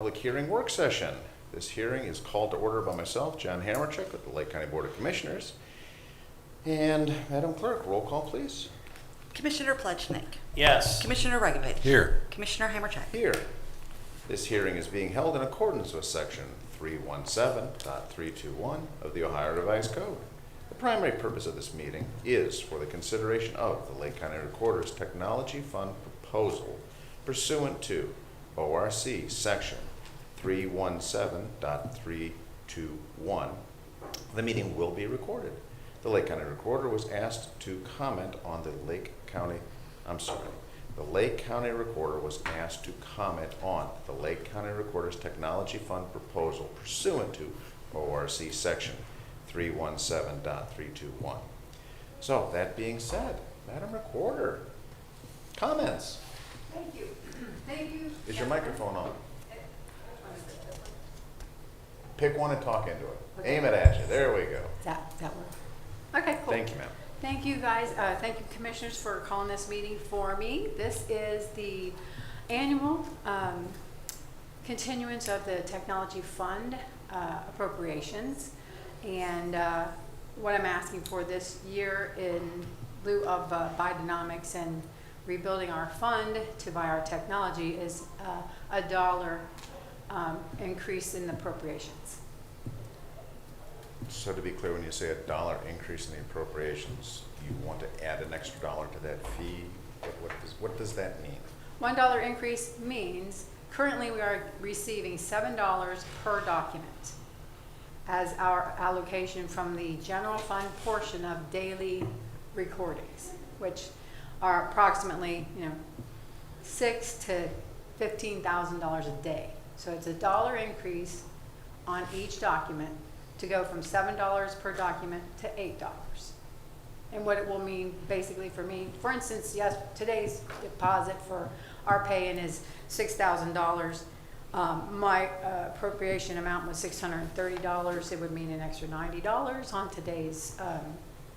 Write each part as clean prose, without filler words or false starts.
Public hearing work session. This hearing is called to order by myself, John Hammercheck, with the Lake County Board of Commissioners. And Madam Clerk, roll call please. Commissioner Pledgnick. Yes. Commissioner Regovich. Here. Commissioner Hammercheck. Here. This hearing is being held in accordance with Section 317.321 of the Ohio Revised Code. The primary purpose of this meeting is for the consideration of the Lake County Recorder's Technology Fund proposal pursuant to ORC Section 317.321. The meeting will be recorded. The Lake County Recorder was asked to comment on the Lake County Recorder was asked to comment on the Lake County Recorder's Technology Fund proposal pursuant to ORC Section 317.321. So, that being said, Madam Recorder, comments? Thank you. Thank you. Is your microphone on? Pick one and talk into it. Okay. Aim it at you. There we go. That work? Okay, cool. Thank you, ma'am. Thank you, guys. Thank you, commissioners, for calling this meeting for me. This is the annual continuance of the Technology Fund appropriations. And what I'm asking for this year, in lieu of Bidenomics and rebuilding our fund to buy our technology, is a $1 increase in the appropriations. So to be clear, when you say $1 increase in the appropriations, you want to add an extra dollar to that fee? What does that mean? $1 increase means currently we are receiving $7 per document as our allocation from the general fund portion of daily recordings, which are approximately, $6,000 to $15,000 a day. So it's a $1 increase on each document to go from $7 per document to $8. And what it will mean basically for me, for instance, yes, today's deposit for our pay-in is $6,000. My appropriation amount was $630. It would mean an extra $90 on today's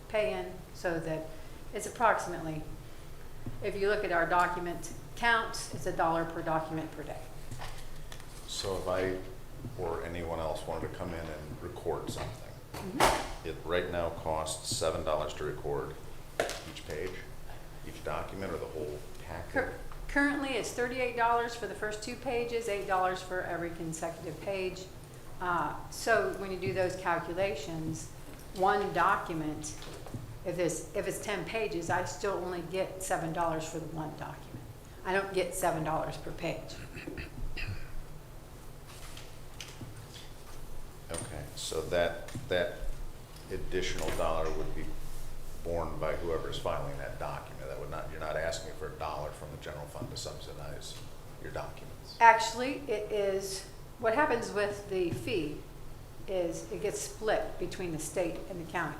pay-in, so that it's approximately, if you look at our document count, it's $1 per document per day. So if I or anyone else wanted to come in and record something, it right now costs $7 to record each page, each document, or the whole packet? Currently, it's $38 for the first 2 pages, $8 for every consecutive page. So when you do those calculations, one document, if it's 10 pages, I still only get $7 for the one document. I don't get $7 per page. Okay, so that additional dollar would be borne by whoever's filing that document. That would not, you're not asking for $1 from the general fund to subsidize your documents. Actually, it is, what happens with the fee is it gets split between the state and the county.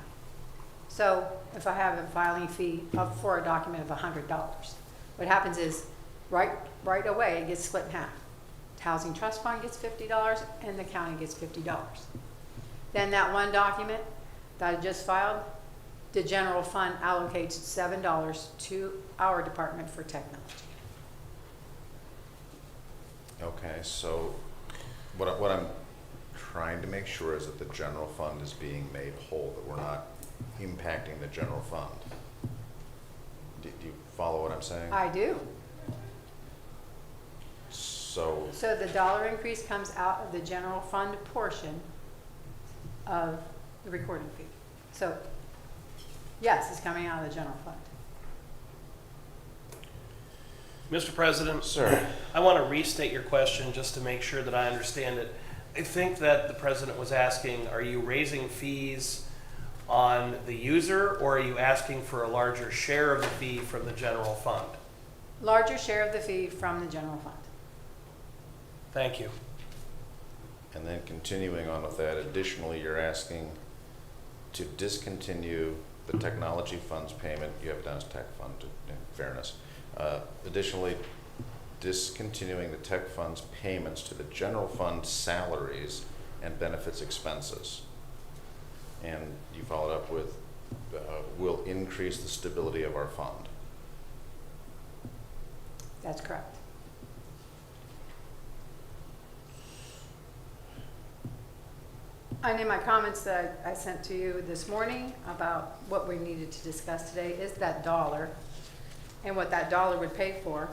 So if I have a filing fee for a document of $100, what happens is right away it gets split in half. The Housing Trust Fund gets $50 and the county gets $50. Then that one document that I just filed, the general fund allocates $7 to our department for technology. Okay, so what I'm trying to make sure is that the general fund is being made whole, that we're not impacting the general fund. Do you follow what I'm saying? I do. So So the $1 increase comes out of the general fund portion of the recording fee. So yes, it's coming out of the general fund. Mr. President, sir, I want to restate your question just to make sure that I understand it. I think that the President was asking, are you raising fees on the user, or are you asking for a larger share of the fee from the general fund? Larger share of the fee from the general fund. Thank you. and then continuing on with that, additionally, you're asking to discontinue the technology funds payment. You have it down as tech fund, in fairness. Additionally, discontinuing the tech funds payments to the general fund salaries and benefits expenses. And you followed up with, will increase the stability of our fund. That's correct. And in my comments that I sent to you this morning about what we needed to discuss today is that dollar. And what that dollar would pay for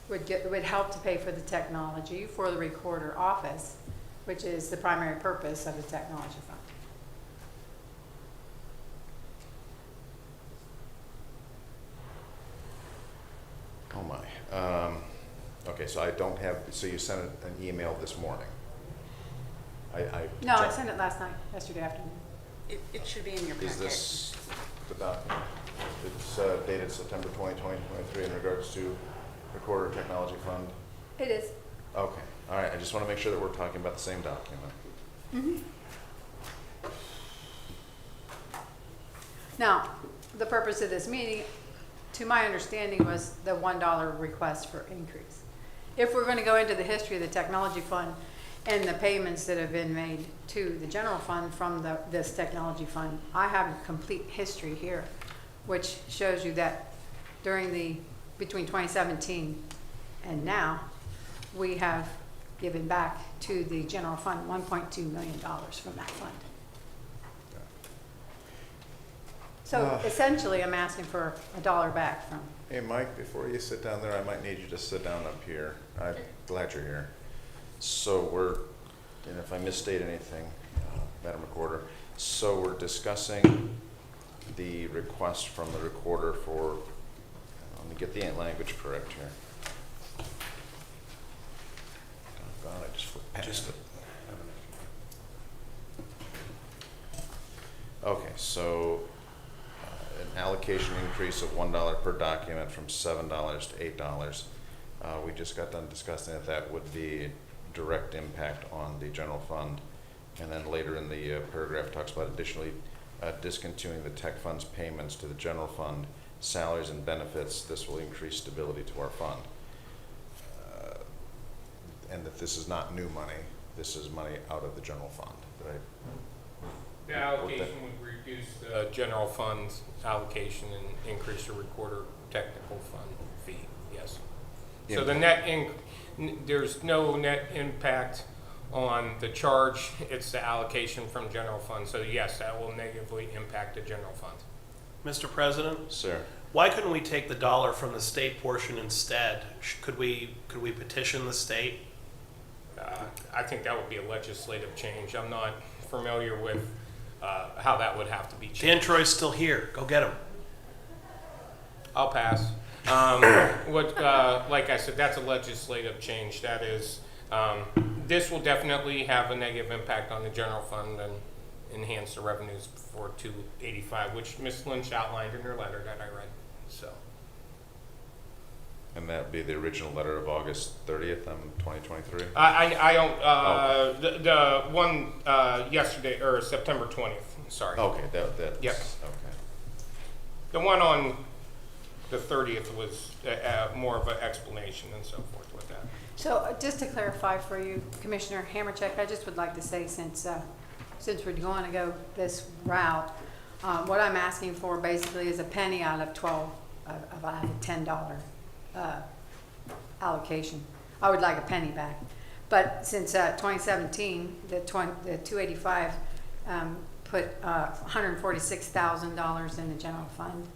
would help to pay for the technology for the recorder office, which is the primary purpose of the technology fund. Oh my. Okay, so I don't have, so you sent an email this morning? No, I sent it last night, yesterday afternoon. It should be in your packet. Is this the document? It's dated September 20, 2023 in regards to Recorder Technology Fund? It is. Okay, all right, I just want to make sure that we're talking about the same document. Now, the purpose of this meeting, to my understanding, was the $1 request for increase. If we're going to go into the history of the technology fund and the payments that have been made to the general fund from this technology fund, I have a complete history here, which shows you that between 2017 and now, we have given back to the general fund $1.2 million from that fund. So essentially, I'm asking for $1 back from. Hey, Mike, before you sit down there, I might need you to sit down up here. I'm glad you're here. So and if I misstate anything, Madam Recorder, so we're discussing the request from the recorder for, let me get the language correct here. Oh God, I just flipped past it. Okay, so an allocation increase of $1 per document from $7 to $8. We just got done discussing that would be direct impact on the general fund. And then later in the paragraph talks about additionally discontinuing the tech fund's payments to the general fund, salaries and benefits. This will increase stability to our fund. And that this is not new money. This is money out of the general fund. Did I? The allocation would reduce the general fund allocation and increase the recorder technical fund fee, yes. So the there's no net impact on the charge, it's the allocation from general fund. So yes, that will negatively impact the general fund. Mr. President, Sir. why couldn't we take the dollar from the state portion instead? Could we petition the state? I think that would be a legislative change. I'm not familiar with how that would have to be changed. Dan Troy's still here. Go get him. I'll pass. Like I said, that's a legislative change. That is, this will definitely have a negative impact on the general fund and enhance the revenues for 285, which Ms. Lynch outlined in her letter that I read. So. And that'd be the original letter of August 30th, 2023? I don't, the one yesterday, or September 20th, sorry. Okay, that's, Yep. okay. The one on the 30th was more of an explanation and so forth with that. So just to clarify for you, Commissioner Hammercheck, I just would like to say since we're going to go this route, what I'm asking for basically is a penny out of $10 allocation. I would like a penny back. But since 2017, the 285 put $146,000 in the general fund.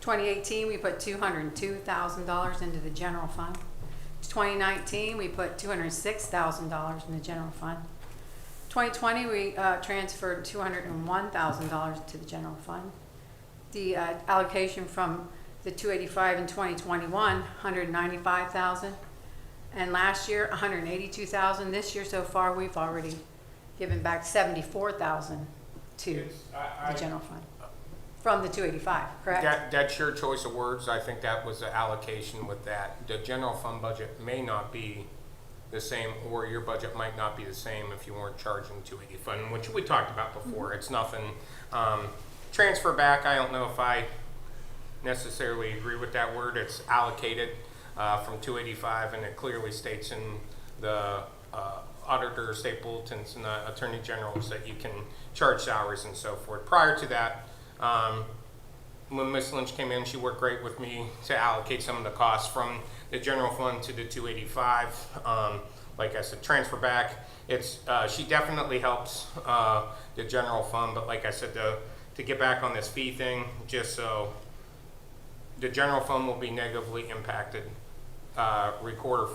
2018, we put $202,000 into the general fund. 2019, we put $206,000 in the general fund. 2020, we transferred $201,000 to the general fund. The allocation from the 285 in 2021, $195,000, and last year $182,000. This year so far, we've already given back $74,000 to the general fund from the 285. Correct? That's your choice of words. I think that was the allocation with that. The general fund budget may not be the same, or your budget might not be the same if you weren't charging 285, which we talked about before. It's nothing. Transfer back, I don't know if I necessarily agree with that word. It's allocated from 285, and it clearly states in the auditor, state bulletins, and the attorney generals that you can charge salaries and so forth. Prior to that, when Ms. Lynch came in, she worked great with me to allocate some of the costs from the general fund to the 285. like I said, transfer back. It's, she definitely helps, the general fund, but like I said, to get back on this fee thing, just so the general fund will be negatively impacted. Recorder,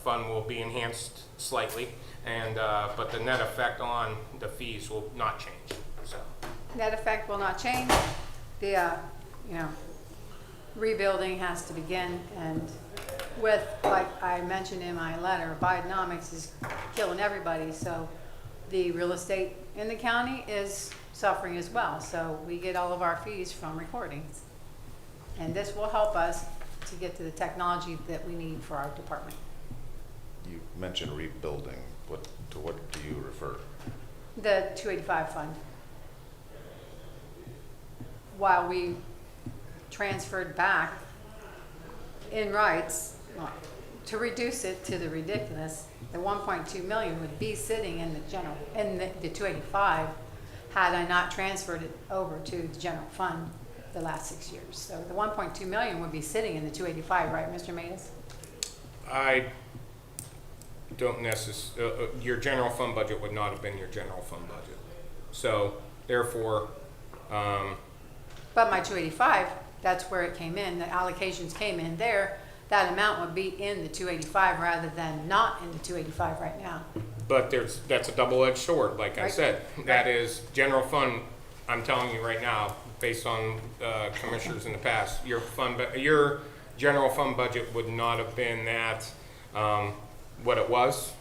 fund will be enhanced slightly, and, but the net effect on the fees will not change, so. Net effect will not change. The, you know, rebuilding has to begin, and with, like I mentioned in my letter, Bidenomics is killing everybody, so the real estate in the county is suffering as well, so we get all of our fees from recordings. And this will help us to get to the technology that we need for our department. You mentioned rebuilding. To what do you refer? The 285 fund. While we transferred back in rights, well, to reduce it to the ridiculous, the 1.2 million would be sitting in the general, in the 285, had I not transferred it over to the general fund the last 6 years. So the 1.2 million would be sitting in the 285, right, Mr. Matus? I don't necessarily, your general fund budget would not have been your general fund budget. So therefore, But my 285, that's where it came in, the allocations came in there, that amount would be in the 285 rather than not in the 285 right now. but that's a double-edged sword, like I Right. said. That is, general fund, I'm telling you right now, based on, commissioners in the past, your general fund budget would not have been that, what it was.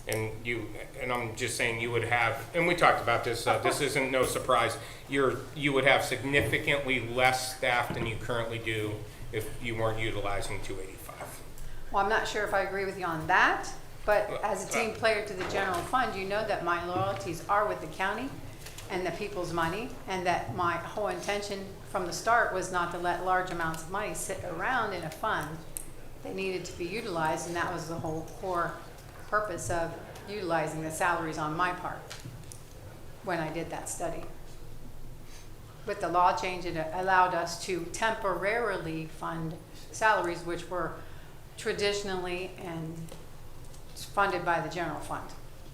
And I'm just saying you would have, and we talked about this, this isn't no surprise. You would have significantly less staff than you currently do if you weren't utilizing 285. Well, I'm not sure if I agree with you on that, but as a team player to the general fund, you know that my loyalties are with the county and the people's money, and that my whole intention from the start was not to let large amounts of money sit around in a fund. They needed to be utilized, and that was the whole core purpose of utilizing the salaries on my part when I did that study. With the law change, it allowed us to temporarily fund salaries which were traditionally and funded by the general fund.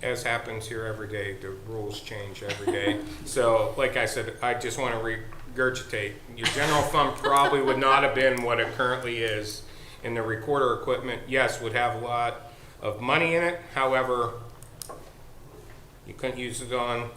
As happens here every day, the rules change every day. So, like I said, I just want to regurgitate. Your general fund probably would not have been what it currently is. And the recorder equipment, yes, would have a lot of money in it. However, you couldn't use it on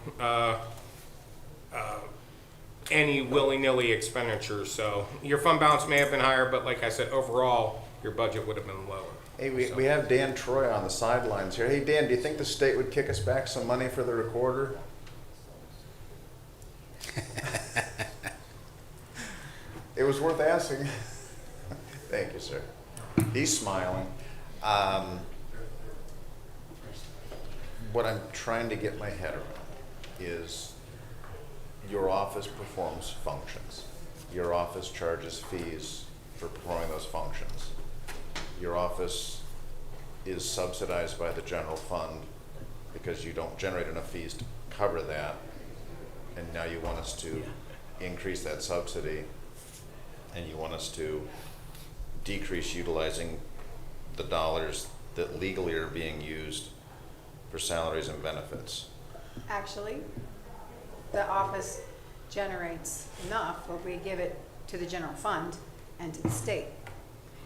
any willy-nilly expenditure. So your fund balance may have been higher, but like I said, overall, your budget would have been lower. Hey, we have Dan Troy on the sidelines here. Hey, Dan, do you think the state would kick us back some money for the recorder? It was worth asking. Thank you, sir. He's smiling. What I'm trying to get my head around is your office performs functions. Your office charges fees for performing those functions. Your office is subsidized by the general fund because you don't generate enough fees to cover that. And now you want us to increase that subsidy, and you want us to decrease utilizing the dollars that legally are being used for salaries and benefits. Actually, the office generates enough, but we give it to the general fund and to the state.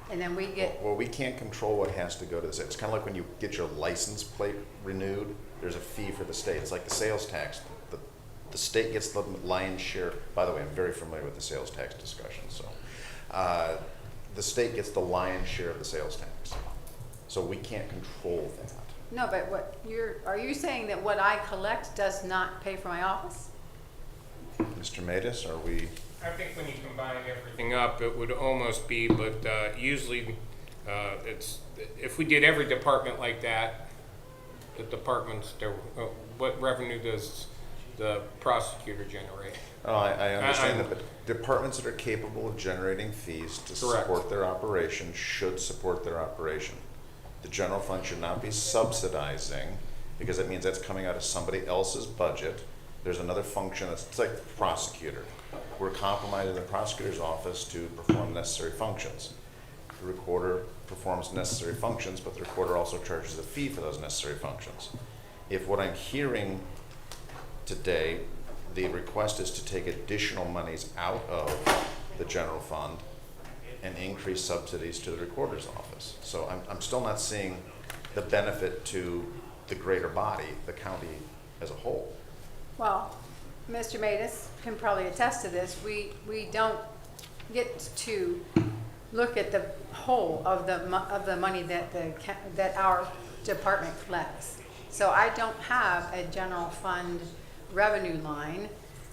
And then we get, Well, we can't control what has to go to the state. It's kind of like when you get your license plate renewed, there's a fee for the state. It's like the sales tax. The state gets the lion's share. By the way, I'm very familiar with the sales tax discussion. So the state gets the lion's share of the sales tax. So we can't control that. no, but are you saying that what I collect does not pay for my office? Mr. Matus, are we? I think when you combine everything up, it would almost be, but usually it's, if we did every department like that, the departments, what revenue does the prosecutor generate? Oh, I understand that, but departments that are capable of generating fees to Correct. support their operation should support their operation. The general fund should not be subsidizing, because it means that's coming out of somebody else's budget. There's another function it's like the prosecutor. We're compromising the prosecutor's office to perform necessary functions. The recorder performs necessary functions, but the recorder also charges a fee for those necessary functions. If what I'm hearing today, the request is to take additional monies out of the general fund and increase subsidies to the recorder's office. So I'm still not seeing the benefit to the greater body, the county as a whole. Well, Mr. Matus can probably attest to this. We don't get to look at the whole of the money that our department collects. So I don't have a general fund revenue line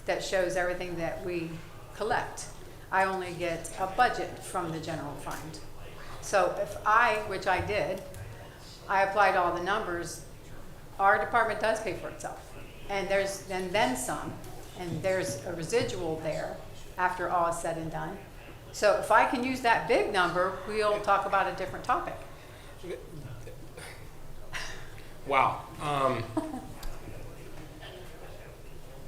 that shows everything that we collect. I only get a budget from the general fund. So if which I did, I applied all the numbers, our department does pay for itself. And then some, and there's a residual there after all is said and done. So if I can use that big number, we'll talk about a different topic. Wow.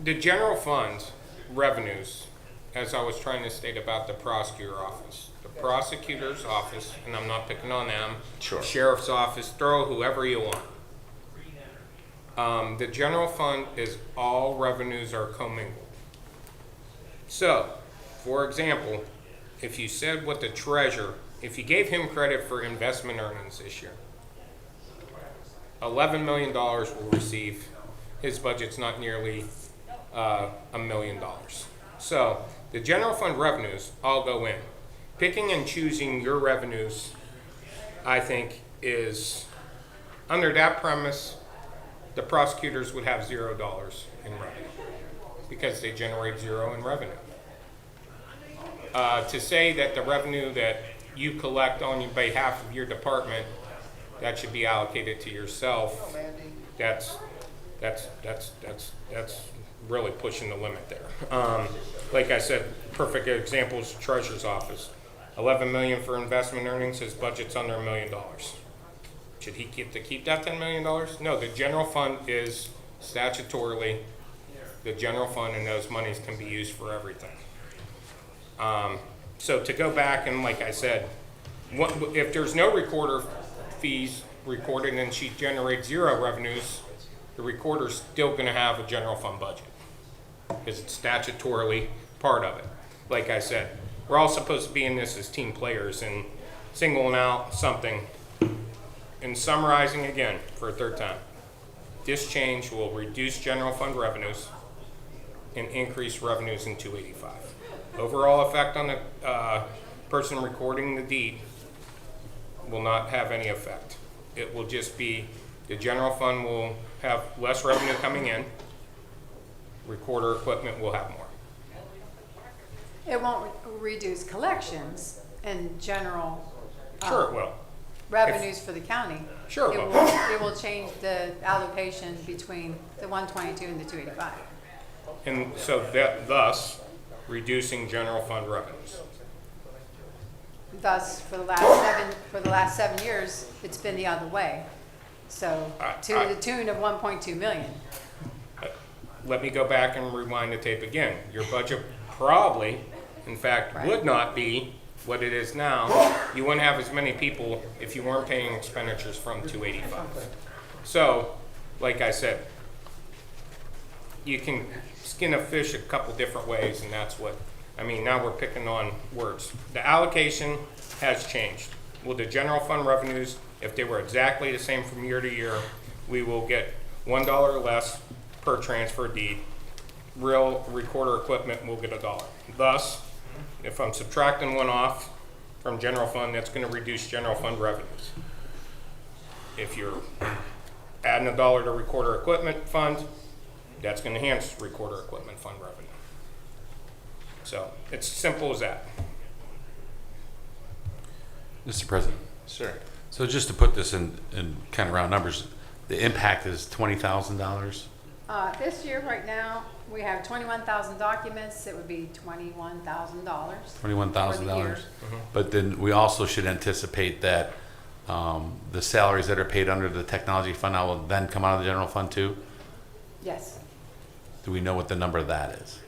The general fund revenues, as I was trying to state about the prosecutor office, the prosecutor's office, and I'm not picking on them, Sure. sheriff's office, throw whoever you want. The general fund is all revenues are commingled. So, for example, if you said what the treasurer, if you gave him credit for investment earnings this year, $11 million will receive, his budget's not nearly $1 million. So the general fund revenues all go in. Picking and choosing your revenues, I think, is, under that premise, the prosecutors would have $0 in revenue because they generate zero in revenue. To say that the revenue that you collect on behalf of your department, that should be allocated to yourself, that's really pushing the limit there. Like I said, perfect example is the treasurer's office. $11 million for investment earnings, his budget's under $1 million. Should he keep that $10 million? No, the general fund is statutorily the general fund, and those monies can be used for everything. So to go back and, like I said, if there's no recorder fees recorded and she generates zero revenues, the recorder's still going to have a general fund budget because it's statutorily part of it. Like I said, we're all supposed to be in this as team players, and singling out something and summarizing again for a third time. This change will reduce general fund revenues and increase revenues in 285. Overall effect on the person recording the deed will not have any effect. It will just be the general fund will have less revenue coming in, recorder equipment will have more. It won't reduce collections and general Sure it will. revenues for the county. Sure it will. It will change the allocation between the 122 and the 285. And so that thus reducing general fund revenues. Thus, for the last 7 years, it's been the other way. So to the tune of 1.2 million. Let me go back and rewind the tape again. Your budget probably, in fact, Right. would not be what it is now. You wouldn't have as many people if you weren't paying expenditures from 285. So, like I said, you can skin a fish a couple different ways, and that's what, I mean, now we're picking on words. The allocation has changed. Will the general fund revenues, if they were exactly the same from year to year, we will get $1 less per transfer deed. Real recorder equipment will get $1. Thus, if I'm subtracting one off from general fund, that's going to reduce general fund revenues. If you're adding $1 to recorder equipment fund, that's going to enhance recorder equipment fund revenue. So it's simple as that. Mr. President, Sir, so just to put this in kind of round numbers, the impact is $20,000? This year, right now, we have 21,000 documents. It would be $21,000. $21,000. But then we also should anticipate that the salaries that are paid under the technology fund now will then come out of the general fund too? Yes. Do we know what the number of that is?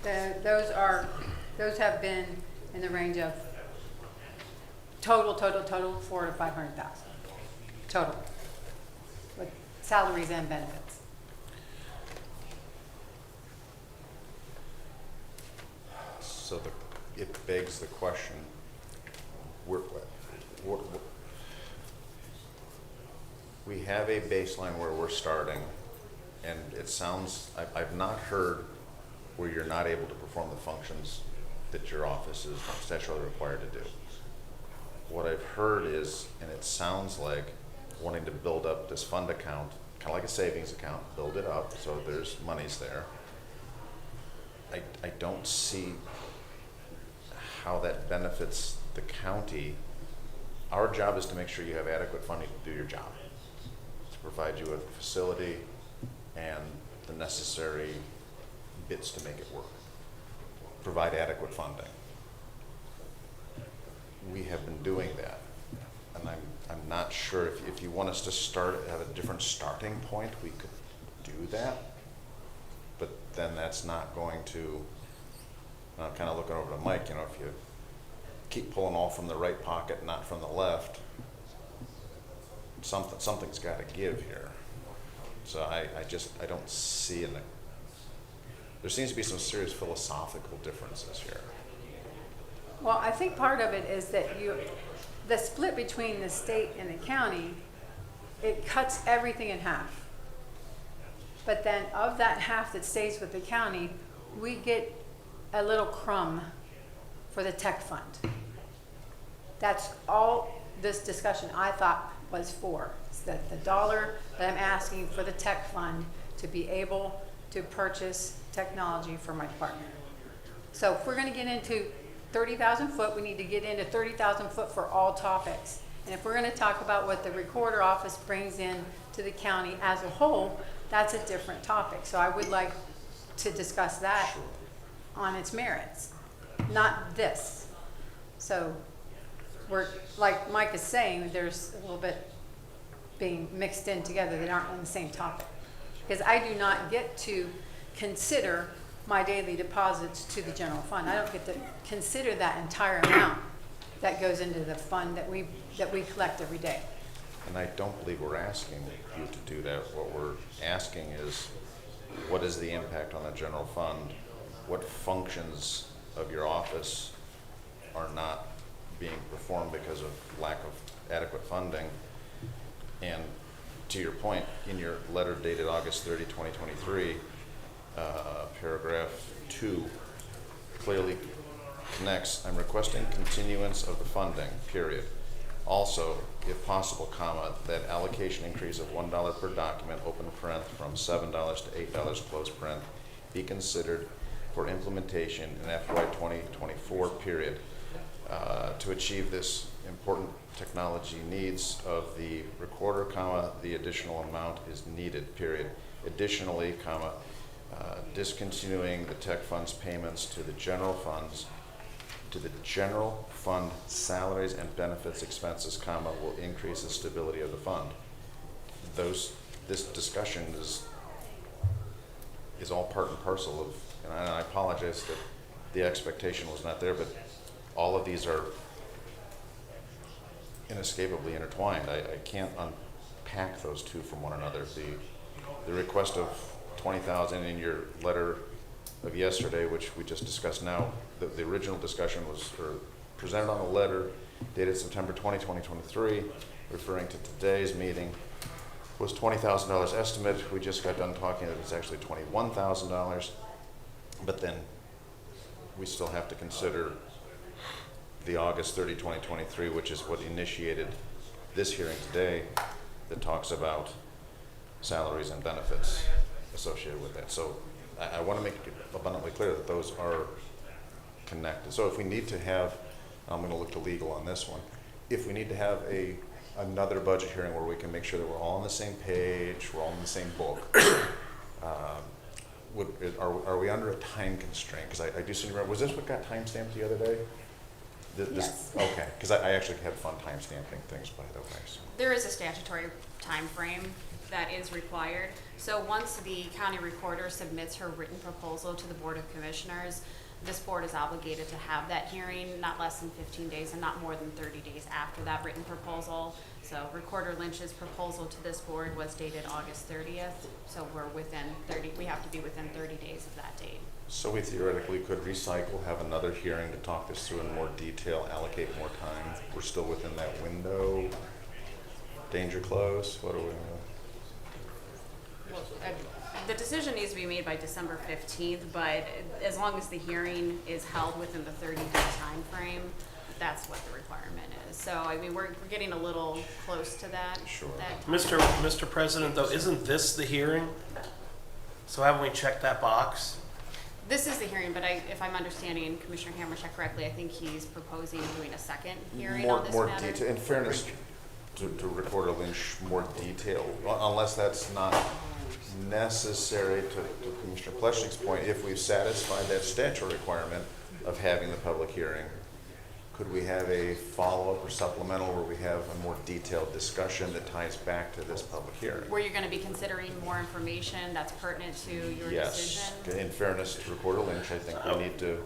Those have been in the range of total, 400 to 500,000, total, with salaries and benefits. So it begs the question, we have a baseline where we're starting, and it sounds, I've not heard where you're not able to perform the functions that your office is statutorily required to do. What I've heard is, and it sounds like, wanting to build up this fund account, kind of like a savings account, build it up so there's monies there. I don't see how that benefits the county. Our job is to make sure you have adequate funding to do your job, to provide you with a facility and the necessary bits to make it work. Provide adequate funding. We have been doing that, and I'm not sure if you want us to start at a different starting point, we could do that, but then that's not going to, I'm kind of looking over to Mike, you know, if you keep pulling all from the right pocket, not from the left, something's got to give here. So I don't see there seems to be some serious philosophical differences here. Well, I think part of it is that the split between the state and the county, it cuts everything in half. But then of that half that stays with the county, we get a little crumb for the tech fund. That's all this discussion I thought was for, is that the dollar that I'm asking for the tech fund to be able to purchase technology for my department. So if we're gonna get into 30,000 foot, we need to get into 30,000 foot for all topics. And if we're gonna talk about what the recorder office brings in to the county as a whole, that's a different topic. So I would like to discuss that on its merits, not this. So we're, like Mike is saying, there's a little bit being mixed in together that aren't on the same topic. Because I do not get to consider my daily deposits to the general fund. I don't get to consider that entire amount that goes into the fund that we collect every day. And I don't believe we're asking you to do that. What we're asking is, what is the impact on the general fund? What functions of your office are not being performed because of lack of adequate funding? And to your point, in your letter dated August 30, 2023, paragraph 2 clearly connects, I'm requesting continuance of the funding, period. Also, if possible, comma, that allocation increase of $1 per document, open print, from $7 to $8, close print, be considered for implementation in FY 2024, period. To achieve this important technology needs of the recorder, comma, the additional amount is needed, period. Additionally, comma, discontinuing the tech funds payments to the general fund salaries and benefits expenses, comma, will increase the stability of the fund. This discussion is all part and parcel of, and I apologize that the expectation was not there, but all of these are inescapably intertwined. I can't unpack those two from one another. The request of 20,000 in your letter of yesterday, which we just discussed now, the original discussion was presented on a letter dated September 20, 2023, referring to today's meeting, was $20,000 estimate. We just got done talking that it's actually $21,000, but then we still have to consider the August 30, 2023, which is what initiated this hearing today, that talks about salaries and benefits associated with that. So I want to make it abundantly clear that those are connected. So if we need to have, I'm going to look to legal on this one, if we need to have another budget hearing where we can make sure that we're all on the same page, we're all in the same book, are we under a time constraint? Because I do seem to remember, was this what got time stamped the other day? Yes. Okay, because I actually had fun time stamping things, by the way. So. There is a statutory time frame that is required. So once the county recorder submits her written proposal to the Board of Commissioners, this board is obligated to have that hearing not less than 15 days and not more than 30 days after that written proposal. So Recorder Lynch's proposal to this board was dated August 30th, so we have to be within 30 days of that date. So we theoretically could recycle, have another hearing to talk this through in more detail, allocate more time. We're still within that window. Danger close, what do we? Well, the decision needs to be made by December 15th, but as long as the hearing is held within the 30-day time frame, that's what the requirement is. So, I mean, we're getting a little close to that. Sure. That Mr. President, though, isn't this the hearing? So haven't we checked that box? This is the hearing, but if I'm understanding Commissioner Hammercheck correctly, I think he's proposing doing a second hearing on this More matter. detail, in fairness to Recorder Lynch, more detail, unless that's not necessary to Commissioner Pleshnik's point. If we've satisfied that statutory requirement of having the public hearing, could we have a follow-up or supplemental where we have a more detailed discussion that ties back to this public hearing? Were you going to be considering more information that's pertinent to your Yes. decision? In fairness to Recorder Lynch, I think we need to.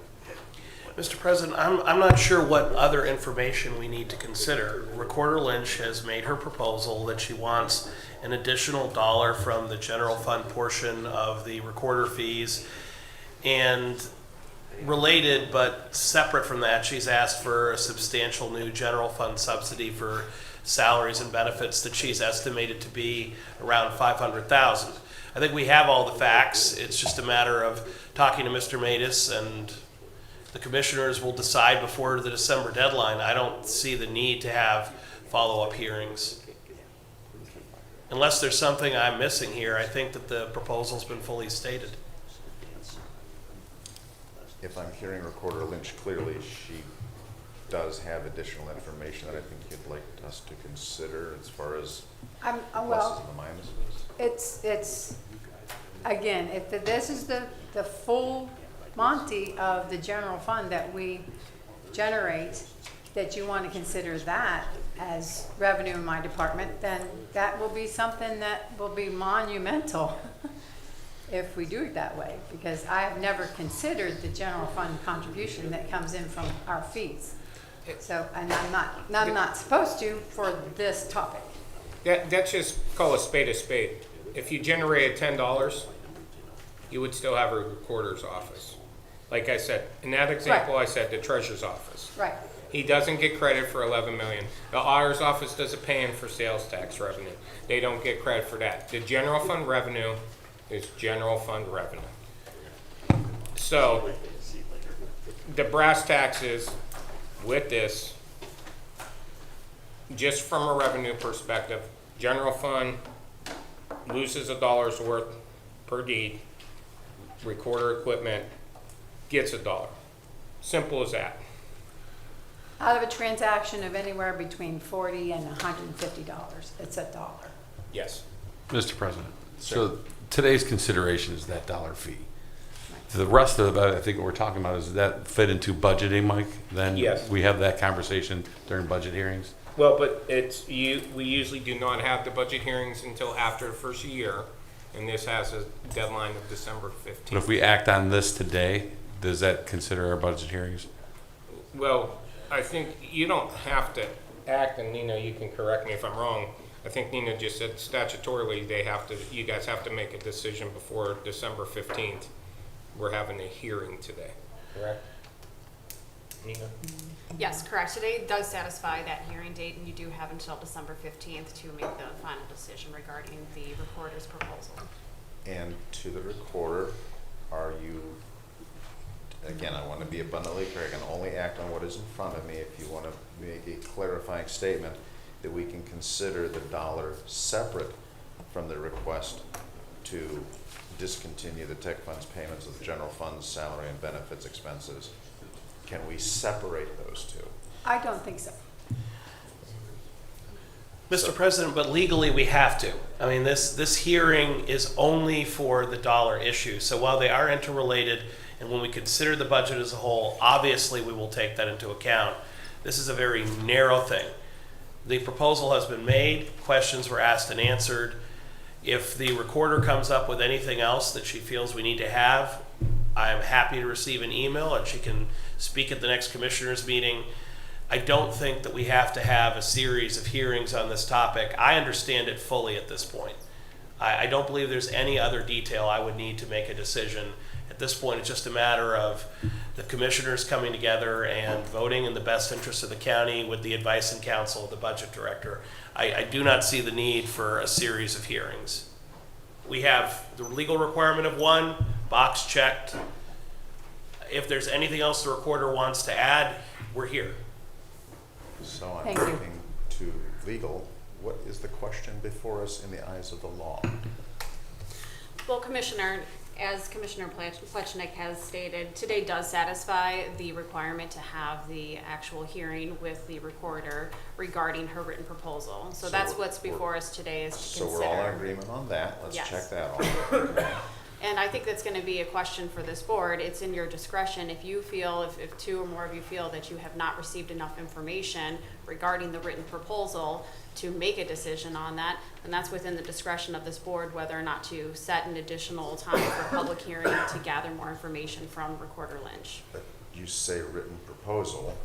Mr. President, I'm not sure what other information we need to consider. Recorder Lynch has made her proposal that she wants an additional $1 from the general fund portion of the recorder fees. And related but separate from that, she's asked for a substantial new general fund subsidy for salaries and benefits that she's estimated to be around $500,000. I think we have all the facts. It's just a matter of talking to Mr. Matus, and the commissioners will decide before the December deadline. I don't see the need to have follow-up hearings. Unless there's something I'm missing here, I think that the proposal's been fully stated. If I'm hearing Recorder Lynch clearly, she does have additional information that I think you'd like us to consider as far as pluses Well, and the minuses. it's, again, if this is the full Monty of the general fund that we generate, that you want to consider that as revenue in my department, then that will be something that will be monumental if we do it that way, because I have never considered the general fund contribution that comes in from our fees. So, and I'm not supposed to for this topic. That's just call a spade a spade. If you generated $10, you would still have a recorder's office. Like I said, in that example, Right. I said the treasurer's office. Right. He doesn't get credit for 11 million. The auditor's office doesn't pay him for sales tax revenue. They don't get credit for that. The general fund revenue is general fund revenue. So the brass taxes with this, just from a revenue perspective, general fund loses $1 worth per deed. Recorder equipment gets $1. Simple as that. Out of a transaction of anywhere between $40 and $150, it's $1. Yes. Mr. President, so today's consideration is that $1 fee. The rest of it, I think what we're talking about, is that fit into budgeting, Mike? Then Yes. we have that conversation during budget hearings? Well, but we usually do not have the budget hearings until after the first year, and this has a deadline of December But if 15th. we act on this today, does that consider our budget hearings? Well, I think you don't have to act, and Nina, you can correct me if I'm wrong. I think Nina just said statutorily you guys have to make a decision before December 15th. We're having a hearing today, correct? Nina? Yes, correct. Today does satisfy that hearing date, and you do have until December 15th to make the final decision regarding the recorder's proposal. And to the recorder, are you, again, I want to be abundantly clear, I can only act on what is in front of me. If you want to make a clarifying statement that we can consider the $1 separate from the request to discontinue the tech funds payments of the general fund's salary and benefits expenses, can we separate those two? I don't think so. Mr. President, but legally we have to. I mean, this hearing is only for the $1 issue. So while they are interrelated, and when we consider the budget as a whole, obviously we will take that into account. This is a very narrow thing. The proposal has been made, questions were asked and answered. If the recorder comes up with anything else that she feels we need to have, I'm happy to receive an email, and she can speak at the next commissioners meeting. I don't think that we have to have a series of hearings on this topic. I understand it fully at this point. I don't believe there's any other detail I would need to make a decision. At this point, it's just a matter of the commissioners coming together and voting in the best interest of the county with the advice and counsel of the budget director. I do not see the need for a series of hearings. We have the legal requirement of one, box checked. If there's anything else the recorder wants to add, we're here. So I'm Thank you. looking to legal. What is the question before us in the eyes of the law? Well, Commissioner, as Commissioner Plechnik has stated, today does satisfy the requirement to have the actual hearing with the recorder regarding her written proposal. So that's we're- what's before us today is to So consider. we're all in agreement on that. Let's Yes. check that off. And I think that's gonna be a question for this board. It's in your discretion. If you feel, if two or more of you feel that you have not received enough information regarding the written proposal to make a decision on that, then that's within the discretion of this board whether or not to set an additional time for a public hearing to gather more information from Recorder Lynch. But you say written proposal.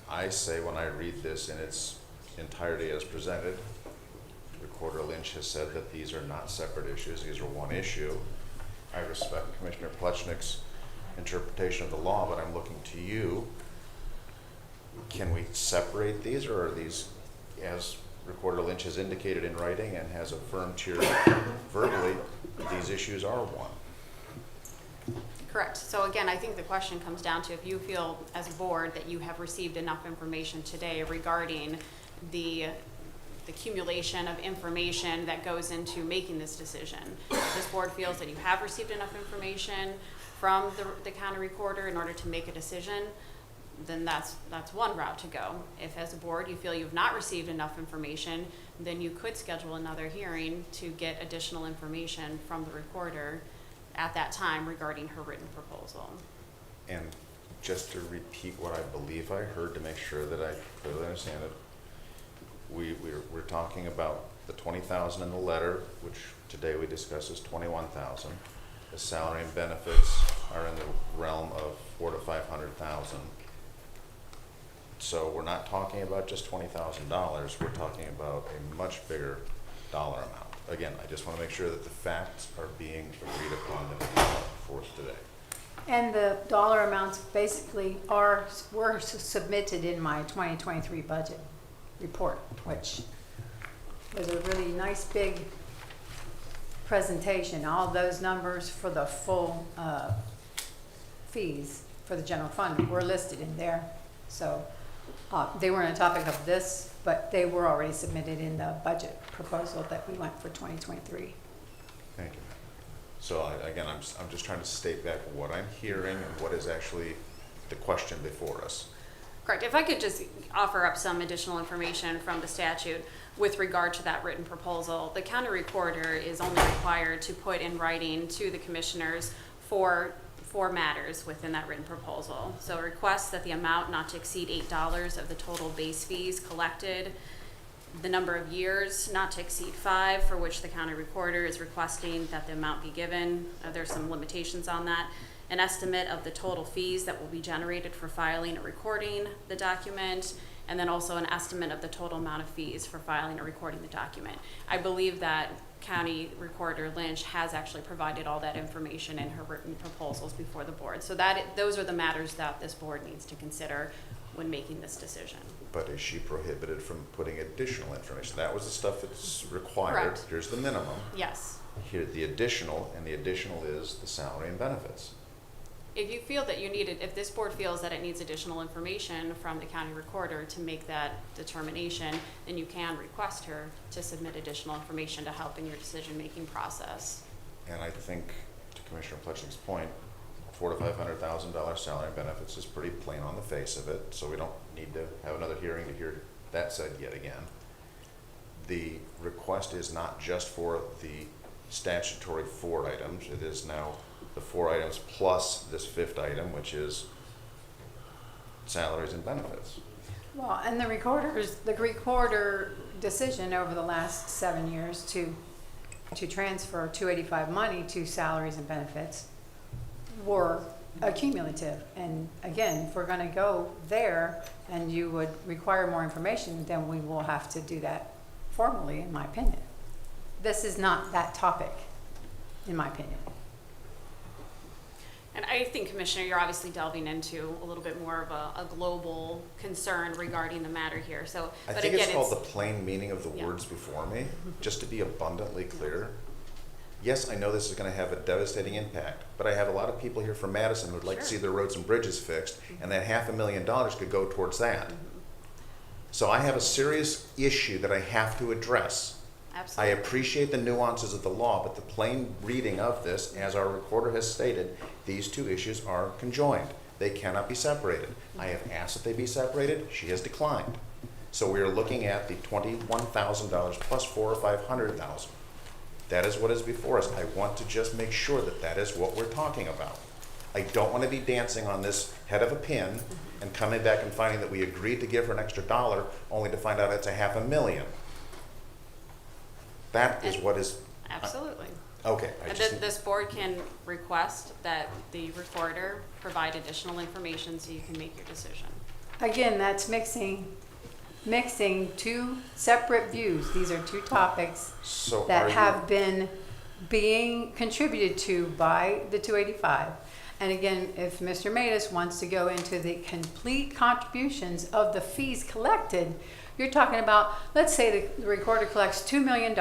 I say when I read this in its entirety as presented, Recorder Lynch has said that these are not separate issues, these are one issue. I respect Commissioner Plechnik's interpretation of the law, but I'm looking to you. Can we separate these, or are these, as Recorder Lynch has indicated in writing and has affirmed here verbally, these issues are one? Correct. So again, I think the question comes down to if you feel as a board that you have received enough information today regarding the accumulation of information that goes into making this decision. If this board feels that you have received enough information from the county recorder in order to make a decision, then that's one route to go. If as a board you feel you've not received enough information, then you could schedule another hearing to get additional information from the recorder at that time regarding her written proposal. And just to repeat what I believe I heard to make sure that I clearly understand it, we're talking about the 20,000 in the letter, which today we discussed as 21,000. The salary and benefits are in the realm of 400,000 to 500,000. So we're not talking about just $20,000. We're talking about a much bigger dollar amount. Again, I just want to make sure that the facts are being agreed upon that we have for us today. And the dollar amounts basically were submitted in my 2023 budget report, which was a really nice big presentation. All those numbers for the full fees for the general fund were listed in there. So they weren't a topic of this, but they were already submitted in the budget proposal that we went for 2023. Thank you. So again, I'm just trying to state back what I'm hearing and what is actually the question before us. Correct. If I could just offer up some additional information from the statute with regard to that written proposal, the county recorder is only required to put in writing to the commissioners four matters within that written proposal. So requests that the amount not to exceed $8 of the total base fees collected, the number of years not to exceed 5 for which the county recorder is requesting that the amount be given. There's some limitations on that. An estimate of the total fees that will be generated for filing or recording the document, and then also an estimate of the total amount of fees for filing or recording the document. I believe that County Recorder Lynch has actually provided all that information in her written proposals before the board. So those are the matters that this board needs to consider when making this decision. But is she prohibited from putting additional information? That was the stuff that's required. Correct. Here's the minimum. Yes. Here, the additional, and the additional is the salary and benefits. If you feel that you need it, if this board feels that it needs additional information from the county recorder to make that determination, then you can request her to submit additional information to help in your decision-making process. And I think, to Commissioner Plechnik's point, $400,000 to $500,000 salary and benefits is pretty plain on the face of it, so we don't need to have another hearing to hear that said yet again. The request is not just for the statutory 4 items, it is now the 4 items plus this 5th item, which is salaries and benefits. Well, and the recorder decision over the last 7 years to transfer 285 money to salaries and benefits were accumulative. And again, if we're gonna go there and you would require more information, then we will have to do that formally, in my opinion. This is not that topic, in my opinion. And I think, Commissioner, you're obviously delving into a little bit more of a global concern regarding the matter here, so. I but think again, it's called the plain meaning of the Yeah. words before me, just to be abundantly clear. Yes, I know this is gonna have a devastating impact, but I have a lot of people here from Madison who'd like to Sure. see their roads and bridges fixed, and that $500,000 could go towards that. So I have a serious issue that I have to address. I Absolutely. appreciate the nuances of the law, but the plain reading of this, as our recorder has stated, these two issues are conjoined. They cannot be separated. I have asked that they be separated. She has declined. So we are looking at the $21,000 plus $400,000 or $500,000. That is what is before us. I want to just make sure that that is what we're talking about. I don't want to be dancing on this head of a pin and coming back and finding that we agreed to give her an extra dollar only to find out it's $500,000. That is what is, Absolutely. okay. I And just, this board can request that the recorder provide additional information so you can make your decision. Again, that's mixing two separate views. These are two topics so are that you, have been being contributed to by the 285. And again, if Mr. Matus wants to go into the complete contributions of the fees collected, you're talking about, let's say the recorder collects $2 million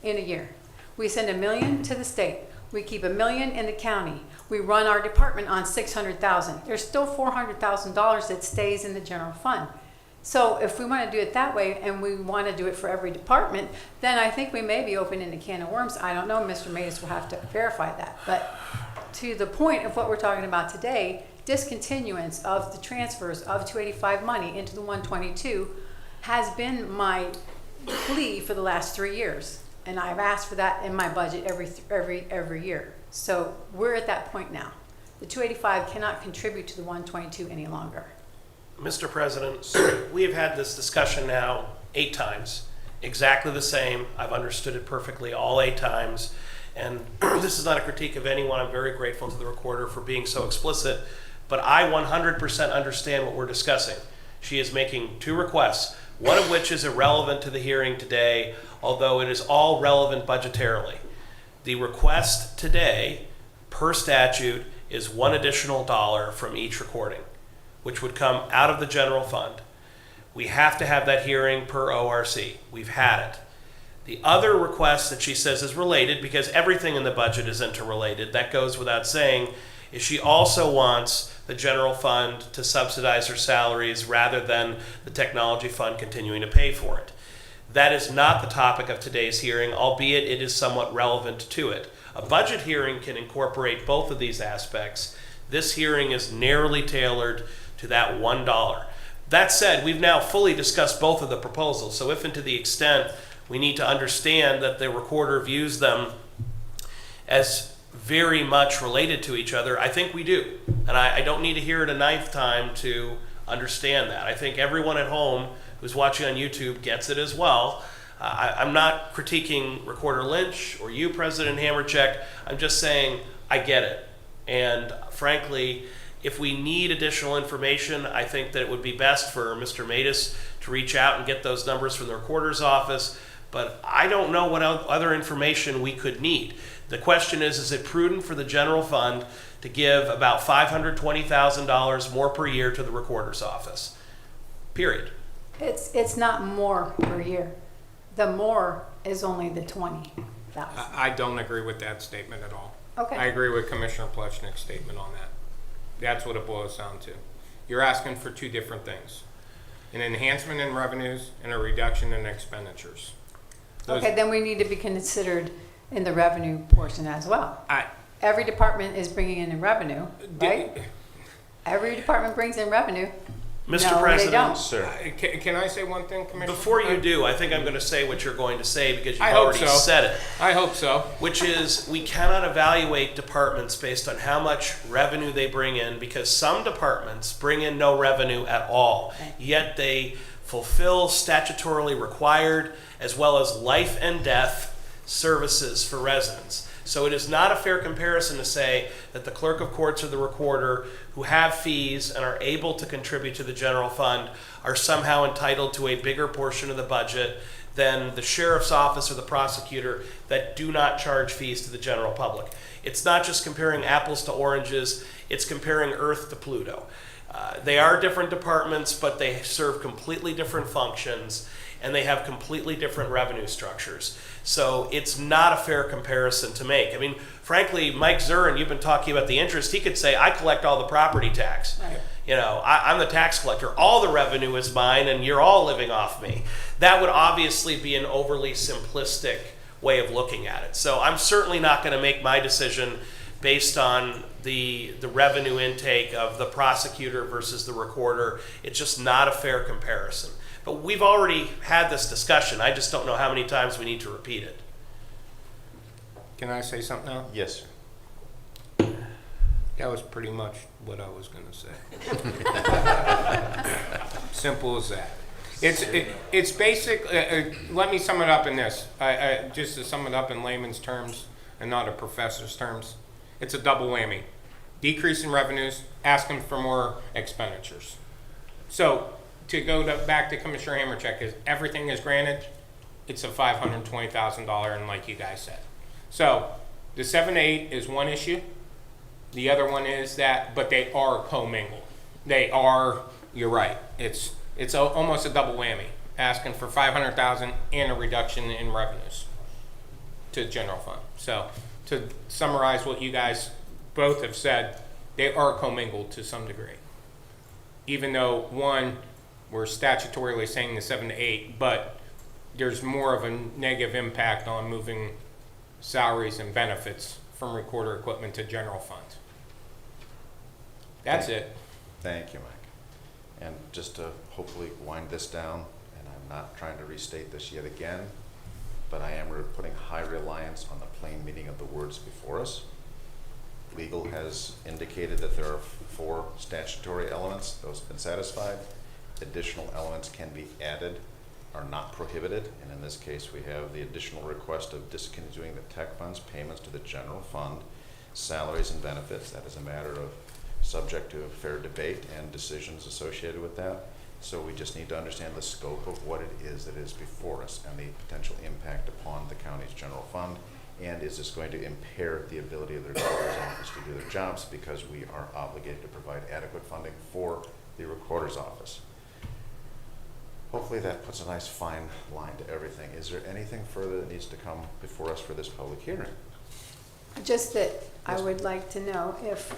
in a year. We send $1 million to the state. We keep $1 million in the county. We run our department on $600,000. There's still $400,000 that stays in the general fund. So if we want to do it that way and we want to do it for every department, then I think we may be opening a can of worms. I don't know, Mr. Matus will have to verify that. But to the point of what we're talking about today, discontinuance of the transfers of 285 money into the 122 has been my plea for the last 3 years. And I've asked for that in my budget every year. So we're at that point now. The 285 cannot contribute to the 122 any longer. Mr. President, we have had this discussion now 8 times, exactly the same. I've understood it perfectly all 8 times. And this is not a critique of anyone. I'm very grateful to the recorder for being so explicit, but I 100% understand what we're discussing. She is making 2 requests, one of which is irrelevant to the hearing today, although it is all relevant budgetarily. The request today, per statute, is $1 additional from each recording, which would come out of the general fund. We have to have that hearing per ORC. We've had it. The other request that she says is related, because everything in the budget is interrelated, that goes without saying, is she also wants the general fund to subsidize her salaries rather than the technology fund continuing to pay for it. That is not the topic of today's hearing, albeit it is somewhat relevant to it. A budget hearing can incorporate both of these aspects. This hearing is narrowly tailored to that $1. That said, we've now fully discussed both of the proposals, so if and to the extent we need to understand that the recorder views them as very much related to each other, I think we do. And I don't need to hear it a 9th time to understand that. I think everyone at home who's watching on YouTube gets it as well. I'm not critiquing Recorder Lynch or you, President Hammercheck. I'm just saying I get it. And frankly, if we need additional information, I think that it would be best for Mr. Matus to reach out and get those numbers from the recorder's office. But I don't know what other information we could need. The question is it prudent for the general fund to give about $520,000 more per year to the recorder's office? Period. It's not more per year. The more is only the 20,000. I don't agree with that statement at all. Okay. I agree with Commissioner Plechnik's statement on that. That's what it boils down to. You're asking for 2 different things. An enhancement in revenues and a reduction in expenditures. Okay, then we need to be considered in the revenue portion as well. Every department is bringing in revenue, right? Every department brings in revenue. Mr. No, President, they don't. sir, Can I say one thing, Commissioner? before you do, I think I'm going to say what you're going to say because you've I hope already so. said it. I hope so. Which is we cannot evaluate departments based on how much revenue they bring in, because some departments bring in no revenue at all, yet they fulfill statutorily required as well as life and death services for residents. So it is not a fair comparison to say that the clerk of courts or the recorder who have fees and are able to contribute to the general fund are somehow entitled to a bigger portion of the budget than the sheriff's office or the prosecutor that do not charge fees to the general public. It's not just comparing apples to oranges, it's comparing Earth to Pluto. They are different departments, but they serve completely different functions, and they have completely different revenue structures. So it's not a fair comparison to make. I mean, frankly, Mike Zurin, you've been talking about the interest, he could say, I collect all the property tax. Right. You know, I'm the tax collector. All the revenue is mine, and you're all living off me. That would obviously be an overly simplistic way of looking at it. So I'm certainly not going to make my decision based on the revenue intake of the prosecutor versus the recorder. It's just not a fair comparison. But we've already had this discussion. I just don't know how many times we need to repeat it. Can I say something now? Yes, sir. That was pretty much what I was gonna say. Simple as that. It's basic, let me sum it up in this. Just to sum it up in layman's terms and not a professor's terms. It's a double whammy. Decrease in revenues, asking for more expenditures. So, to go back to Commissioner Hammercheck, is everything is granted, it's a $520,000, and like you guys said. So, the 7 to 8 is one issue. The other one is that, but they are commingled. They are, you're right, it's almost a double whammy, asking for $500,000 and a reduction in revenues to the general fund. So, to summarize what you guys both have said, they are commingled to some degree. Even though one, we're statutorily saying the 7 to 8, but there's more of a negative impact on moving salaries and benefits from recorder equipment to general fund. That's it. Thank you, Mike. And just to hopefully wind this down, and I'm not trying to restate this yet again, but I am putting high reliance on the plain meaning of the words before us. Legal has indicated that there are 4 statutory elements. Those have been satisfied. Additional elements can be added, are not prohibited, and in this case we have the additional request of discontinuing the tech funds payments to the general fund, salaries and benefits. That is a matter of subject to a fair debate and decisions associated with that. So we just need to understand the scope of what it is that is before us and the potential impact upon the county's general fund. And is this going to impair the ability of the recorder's office to do their jobs, because we are obligated to provide adequate funding for the recorder's office. Hopefully that puts a nice fine line to everything. Is there anything further that needs to come before us for this public hearing? Just that I would like to know if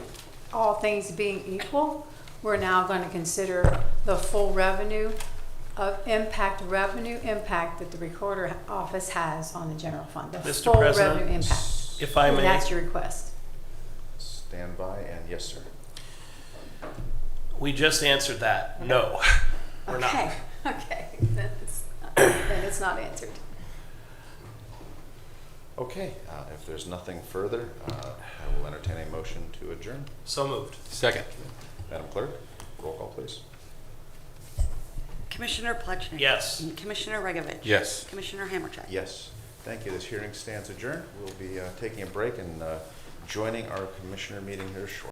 all things being equal, we're now going to consider the full revenue impact that the recorder office has on the general fund. The Mr. full President, revenue impact. if I And may. that's your request. Stand by, and yes, sir. We just answered that. No, we're not. Okay, then it's not answered. Okay, if there's nothing further, I will entertain a motion to adjourn. So moved. Second. Madam Clerk, roll call, please. Commissioner Plechnik. Yes. Commissioner Regovich. Yes. Commissioner Hammercheck. Yes. Thank you. This hearing stands adjourned. We'll be taking a break and joining our commissioner meeting here shortly.